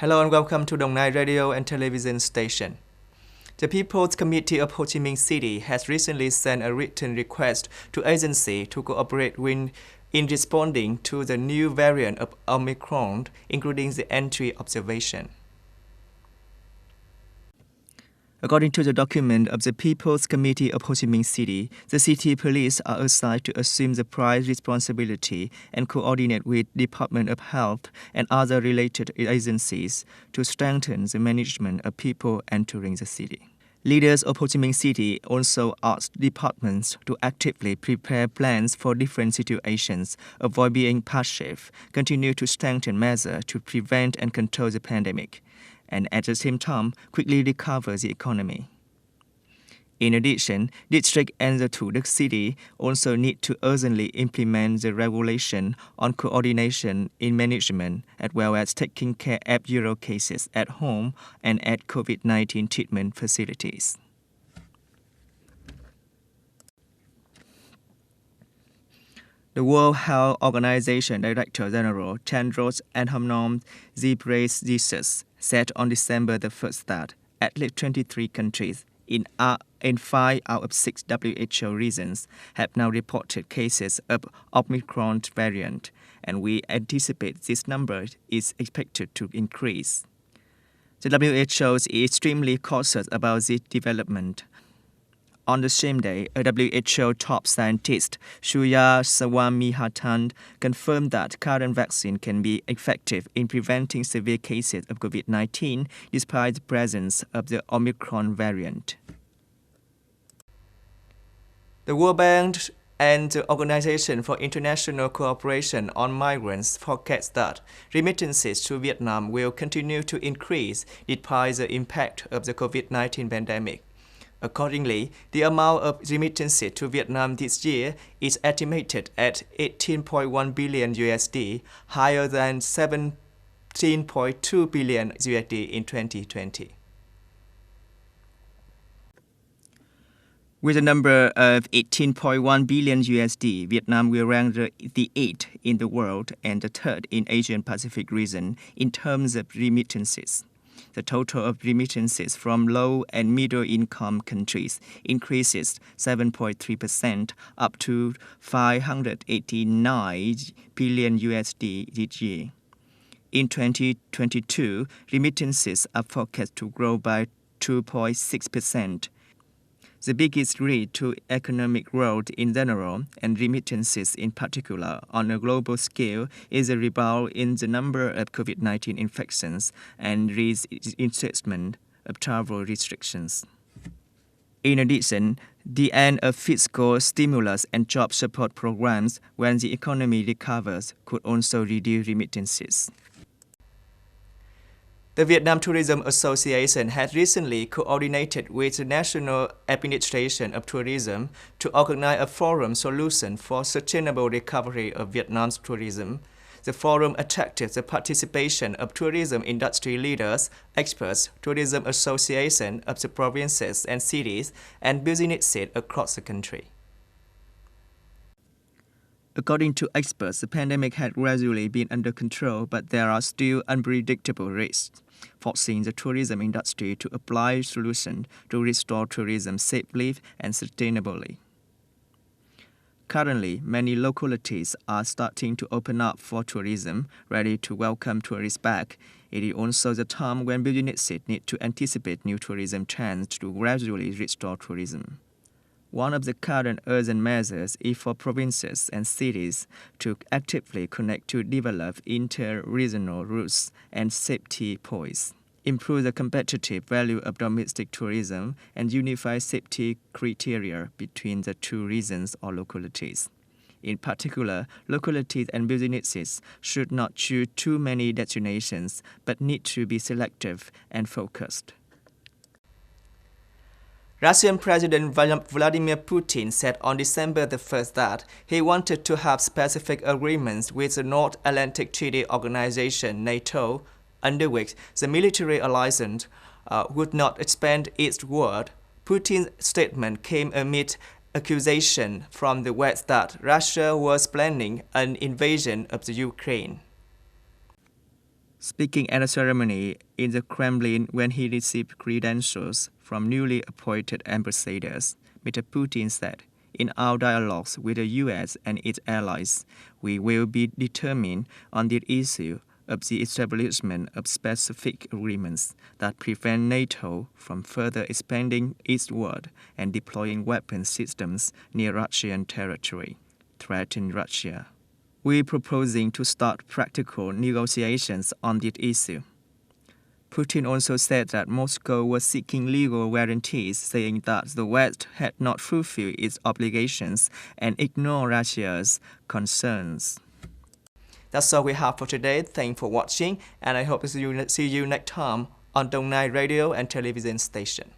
Hello and welcome to Đồng Nai Radio and Television Station. The People's Committee of Ho Chi Minh City has recently sent a written request to agency to cooperate in responding to the new variant of Omicron, including the entry observation. According to the document of the People's Committee of Ho Chi Minh City, the city police are assigned to assume the prior responsibility and coordinate with Department of Health and other related agencies to strengthen the management of people entering the city. Leaders of Ho Chi Minh City also asked departments to actively prepare plans for different situations, avoid being passive, continue to strengthen measures to prevent and control the pandemic, and at the same time quickly recover the economy. In addition, district and the Thủ Đức city also need to urgently implement the regulation on coordination in management as well as taking care of zero cases at home and at COVID-19 treatment facilities. The World Health Organization Director General Tedros Adhanom Ghebreyesus said on December the 1st that at least 23 countries in 5 out of 6 WHO regions have now reported cases of Omicron variant, and we anticipate this number is expected to increase. The WHO is extremely cautious about this development. On the same day, a WHO top scientist, Surya Swaminathan, confirmed that current vaccine can be effective in preventing severe cases of COVID-19 despite the presence of the Omicron variant. The World Bank and the Organization for International Cooperation on Migrants forecast that remittances to Vietnam will continue to increase despite the impact of the COVID-19 pandemic. Accordingly, the amount of remittances to Vietnam this year is estimated at $18.1 billion USD, higher than $17.2 billion USD in 2020. With a number of 18.1 billion USD, Vietnam will rank the 8th in the world and the 3rd in Asian Pacific region in terms of remittances. The total of remittances from low and middle income countries increases 7.3% up to 589 billion USD this year. In 2022, remittances are forecast to grow by 2.6%. The biggest threat to economic growth in general and remittances in particular on a global scale is a rebound in the number of COVID-19 infections and reinstatement of travel restrictions. In addition, the end of fiscal stimulus and job support programs when the economy recovers could also reduce remittances. The Vietnam Tourism Association has recently coordinated with the National Administration of Tourism to organize a forum solution for sustainable recovery of Vietnam's tourism. The forum attracted the participation of tourism industry leaders, experts, tourism associations of the provinces and cities, and businesses across the country. According to experts, the pandemic had gradually been under control, but there are still unpredictable risks, forcing the tourism industry to apply solutions to restore tourism safely and sustainably. Currently, many localities are starting to open up for tourism, ready to welcome tourists back. It is also the time when businesses need to anticipate new tourism trends to gradually restore tourism. One of the current urgent measures is for provinces and cities to actively connect to develop inter-regional routes and safety points, improve the competitive value of domestic tourism, and unify safety criteria between the two regions or localities. In particular, localities and businesses should not choose too many destinations, but need to be selective and focused. Russian President Vladimir Putin said on December the 1st that he wanted to have specific agreements with the North Atlantic Treaty Organization, NATO, under which the military alliance would not expand its word. Putin's statement came amid accusation from the West that Russia was planning an invasion of the Ukraine. Speaking at a ceremony in the Kremlin when he received credentials from newly appointed ambassadors, Mr. Putin said, "In our dialogues with the US and its allies, we will be determined on the issue of the establishment of specific agreements that prevent NATO from further expanding eastward and deploying weapon systems near Russian territory, threatening Russia. We're proposing to start practical negotiations on this issue." Putin also said that Moscow was seeking legal guarantees, saying that the West had not fulfilled its obligations and ignored Russia's concerns. That's all we have for today. Thanks for watching, and I hope to see you next time on Dong Nai Radio and Television Station.